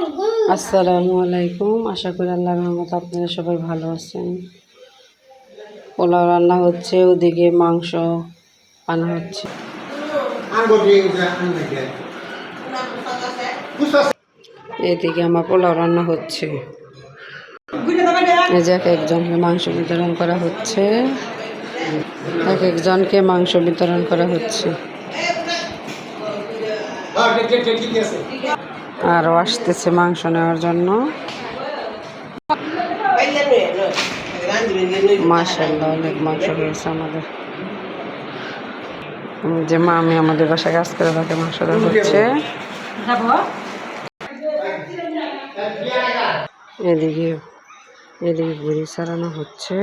আসসালামু আলাইকুম। আশা করি আল্লাহর রহমতে আপনারা সবাই ভালো আছেন। পোলাও রান্না হচ্ছে, ওদিকে মাংস আনা হচ্ছে। এদিকে আমার পোলাও রান্না হচ্ছে। এই যে এক একজনকে মাংস বিতরণ করা হচ্ছে, এক একজনকে মাংস বিতরণ করা হচ্ছে। আরও আসতেছে মাংস নেওয়ার জন্য। মাশাআল্লাহ, অনেক মাংস হয়েছে আমাদের। যে মামি আমাদের বাসায় কাজ করে তাকে মাংস দেওয়া হচ্ছে। এদিকে এদিকে বুড়ি সারানো হচ্ছে।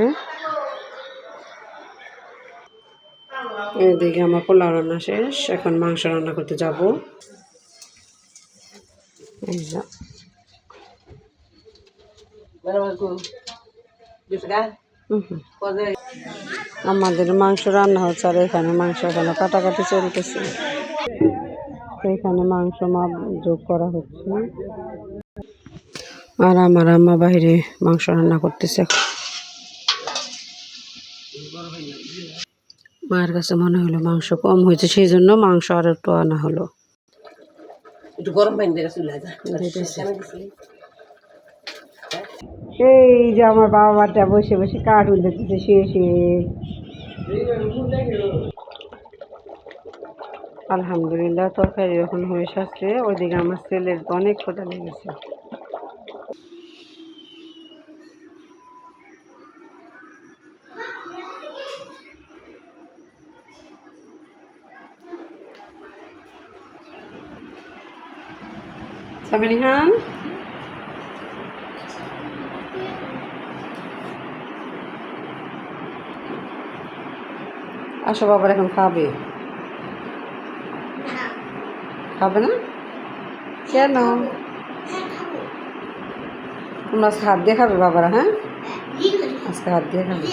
এদিকে আমার পোলাও রান্না শেষ, এখন মাংস রান্না করতে যাব। এই যা আমাদের মাংস রান্না হচ্ছে, আর এখানে মাংস এখনো কাটাকাটি চলতেছে। এখানে মাংস মাপ যোগ করা হচ্ছে, আর আমার আম্মা বাইরে মাংস রান্না করতেছে। মায়ের কাছে মনে হলো মাংস কম হয়েছে, সেই জন্য মাংস আর একটু আনা হলো। একটু গরম পানি এই যে আমার বাবাটা বসে বসে কার্টুন দেখতেছে শুয়ে শুয়ে। আলহামদুলিল্লাহ, তরকারি এখন হয়ে আসছে। ওইদিকে আমার ছেলের অনেক ক্ষুধা লেগেছে। সামিনিহান, আসো, বাবার এখন খাবে। খাবে না কেন? তোমরা আজকে হাত দিয়ে খাবে বাবারা? হ্যাঁ, আজকে হাত দিয়ে খাবে।